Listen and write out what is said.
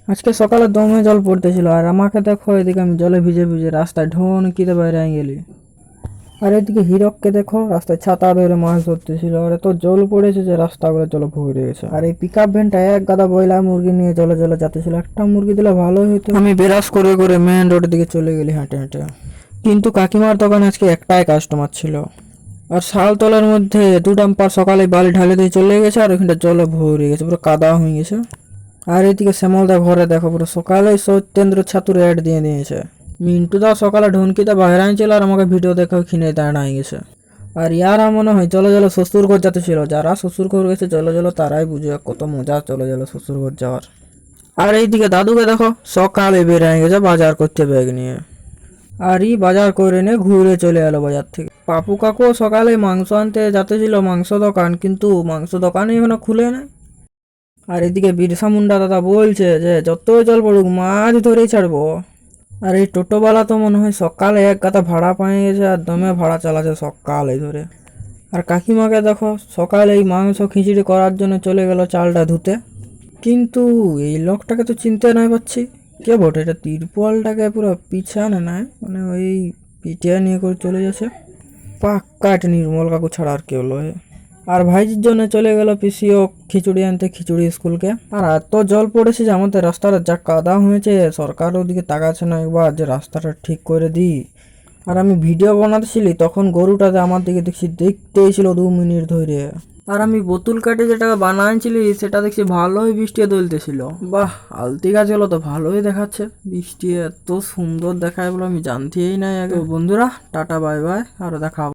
আজকে সকালে দমে জল পড়তেছিল, আর আমাকে দেখো এদিকে আমি জলে ভিজে ভিজে রাস্তায় ঢোনকিতে বাইরে গেলি। আর এদিকে হিরককে দেখো রাস্তায় ছাতা ধরে মাছ ধরতেছিল, আর এত জল পড়েছে যে রাস্তাগুলো জলে ভরে গেছে। আর এই পিক আপ ভ্যানটা এক গাদা বয়লা মুরগি নিয়ে জলে জলে যাতেছিল, একটা মুরগি দিলে ভালোই হতো। আমি বেরাস করে করে মেন রোডের দিকে চলে গেলি হেঁটে হেঁটে। কিন্তু কাকিমার দোকানে আজকে একটাই কাস্টমার ছিল। আর শালতলার মধ্যে দু ডাম্পার সকালে বালি ঢালে দিয়ে চলে গেছে, আর ওইখানটা জলে ভরে গেছে, পুরো কাদা হয়ে গেছে। আর এদিকে শ্যামলদা ঘরে দেখো পুরো সকালে সত্যেন্দ্র ছাতুর অ্যাড দিয়ে দিয়েছে। মিন্টুদা সকালে ঢুনকিতে বাইরে ছিল, আর আমাকে ভিডিও দেখে কিনে দাঁড়ায় গেছে। আর ইয়ারা মনে হয় চলে চলো শ্বশুর ঘর যাতে ছিল, যারা শ্বশুর ঘর গেছে চলে চলো তারাই বুঝে কত মজা চলে গেল শ্বশুর ঘর যাওয়ার। আর এইদিকে দাদুকে দেখো সকালে বেরিয়ে গেছে বাজার করতে ব্যাগ নিয়ে। আর ই বাজার করে নিয়ে ঘুরে চলে এলো বাজার থেকে। পাপু কাকু সকালে মাংস আনতে যাতে ছিল মাংস দোকান, কিন্তু মাংস দোকানই এখনো খুলে নাই। আর এদিকে বিরসা মুন্ডা দাদা বলছে যে যত জল পড়ুক মাছ ধরেই ছাড়বো। আর এই টোটোওয়ালা তো মনে হয় সকালে এক গাদা ভাড়া পেয়ে গেছে, আর দমে ভাড়া চালাচ্ছে সকালে ধরে। আর কাকিমাকে দেখো সকালে এই মাংস খিচুড়ি করার জন্য চলে গেল চালটা ধুতে। কিন্তু এই লোকটাকে তো চিনতে নাই পাচ্ছি, কে বটে এটা? তিরপলটাকে পুরো পিছানে নাই, মানে ওই পিটিয়ে নিয়ে করে চলে যাচ্ছে। পাক্কা এটা নির্মল কাকু ছাড়া আর কেউ লয়। আর ভাইজির জন্য চলে গেল পিসিও খিচুড়ি আনতে, খিচুড়ি স্কুলকে। আর এত জল পড়েছে যে আমাদের রাস্তাটা যা কাদা হয়েছে, সরকার ওদিকে তাকাচ্ছে না একবার যে রাস্তাটা ঠিক করে দিই। আর আমি ভিডিও বানাতেছিলি তখন গরুটাতে আমার দিকে দেখছি দেখতেই ছিল 2 মিনিট ধরে। আর আমি বোতল কাটে যেটা বানাইছিলি সেটা দেখছি ভালোই বৃষ্টি দলতেছিল। বাহ, আলতি গাছগুলো তো ভালোই দেখাচ্ছে, বৃষ্টি এত সুন্দর দেখায় বলে আমি জানতেই নাই আগে। বন্ধুরা টাটা বাই বাই, আরো দেখা হবে।